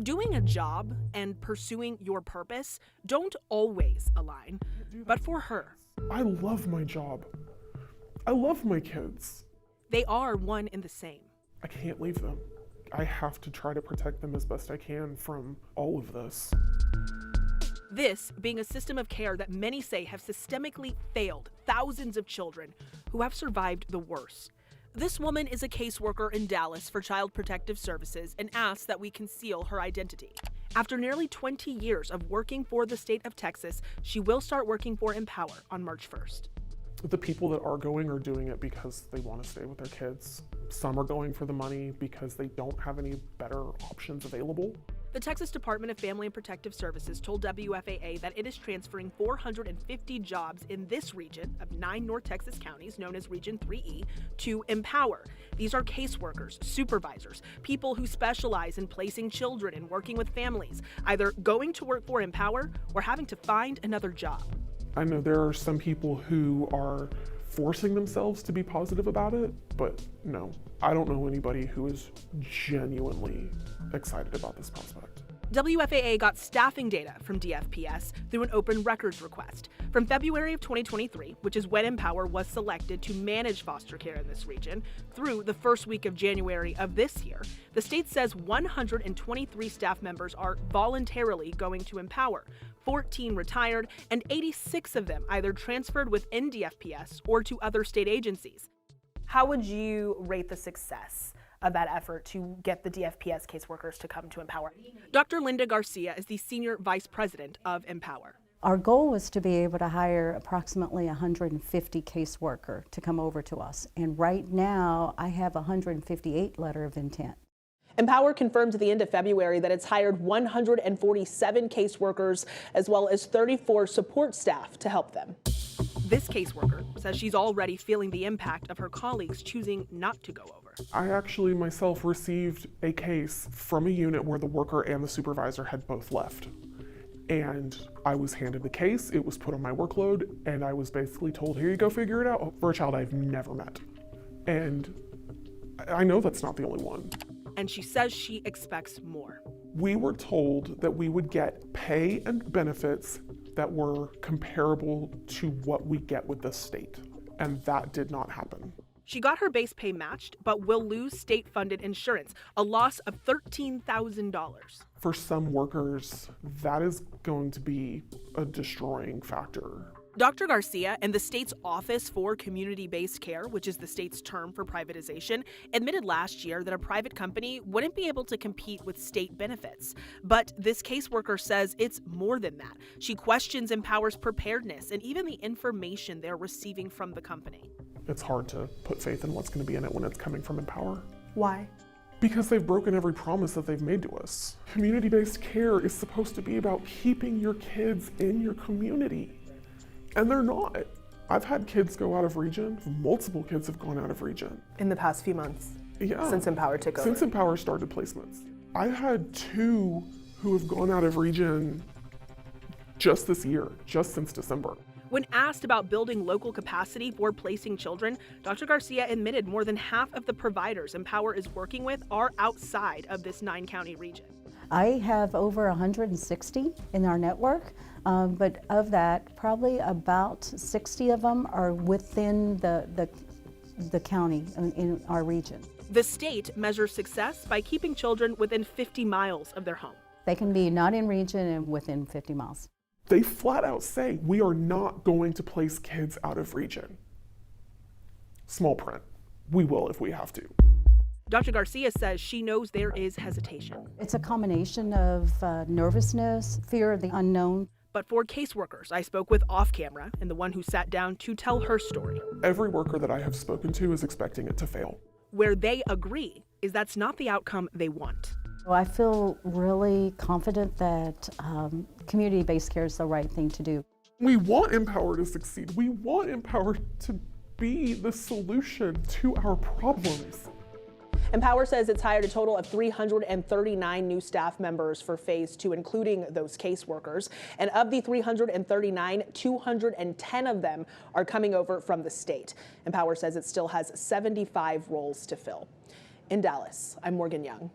Doing a job and pursuing your purpose don't always align, but for her, I love my job. I love my kids. they are one and the same. I can't leave them. I have to try to protect them as best I can from all of this. This being a system of care that many say have systemically failed thousands of children who have survived the worst. This woman is a caseworker in Dallas for Child Protective Services and asks that we conceal her identity. After nearly 20 years of working for the state of Texas, she will start working for Empower on March 1st. The people that are going are doing it because they want to stay with their kids. Some are going for the money because they don't have any better options available. The Texas Department of Family and Protective Services told WFAA that it is transferring 450 jobs in this region of 9 North Texas counties, known as Region 3E, to Empower. These are caseworkers, supervisors, people who specialize in placing children and working with families, either going to work for Empower or having to find another job. I know there are some people who are forcing themselves to be positive about it, but no, I don't know anybody who is genuinely excited about this prospect. WFAA got staffing data from DFPS through an open records request. From February of 2023, which is when Empower was selected to manage foster care in this region, through the first week of January of this year, the state says 123 staff members are voluntarily going to Empower. 14 retired, and 86 of them either transferred within DFPS or to other state agencies. How would you rate the success of that effort to get the DFPS caseworkers to come to Empower? Dr. Linda Garcia is the Senior Vice President of Empower. Our goal was to be able to hire approximately 150 caseworker to come over to us. And right now, I have 158 letter of intent. Empower confirmed at the end of February that it's hired 147 caseworkers as well as 34 support staff to help them. This caseworker says she's already feeling the impact of her colleagues choosing not to go over. I actually myself received a case from a unit where the worker and the supervisor had both left. And I was handed the case, it was put on my workload, and I was basically told, here you go, figure it out, for a child I've never met. And I know that's not the only one. And she says she expects more. We were told that we would get pay and benefits that were comparable to what we get with the state, and that did not happen. She got her base pay matched, but will lose state-funded insurance, a loss of $13,000. For some workers, that is going to be a destroying factor. Dr. Garcia and the state's Office for Community-Based Care, which is the state's term for privatization, admitted last year that a private company wouldn't be able to compete with state benefits. But this caseworker says it's more than that. She questions Empower's preparedness and even the information they're receiving from the company. It's hard to put faith in what's going to be in it when it's coming from Empower. Why? Because they've broken every promise that they've made to us. Community-based care is supposed to be about keeping your kids in your community. And they're not. I've had kids go out of region. Multiple kids have gone out of region. In the past few months? Yeah. Since Empower took over? Since Empower started placements. I've had 2 who have gone out of region just this year, just since December. When asked about building local capacity for placing children, Dr. Garcia admitted more than half of the providers Empower is working with are outside of this 9-county region. I have over 160 in our network, but of that, probably about 60 of them are within the county in our region. The state measures success by keeping children within 50 miles of their home. They can be not in region and within 50 miles. They flat out say, we are not going to place kids out of region. Small print. We will if we have to. Dr. Garcia says she knows there is hesitation. It's a combination of nervousness, fear of the unknown. But for caseworkers I spoke with off camera and the one who sat down to tell her story, Every worker that I have spoken to is expecting it to fail. where they agree is that's not the outcome they want. I feel really confident that community-based care is the right thing to do. We want Empower to succeed. We want Empower to be the solution to our problems. Empower says it's hired a total of 339 new staff members for phase 2, including those caseworkers. And of the 339, 210 of them are coming over from the state. Empower says it still has 75 roles to fill. In Dallas, I'm Morgan Young.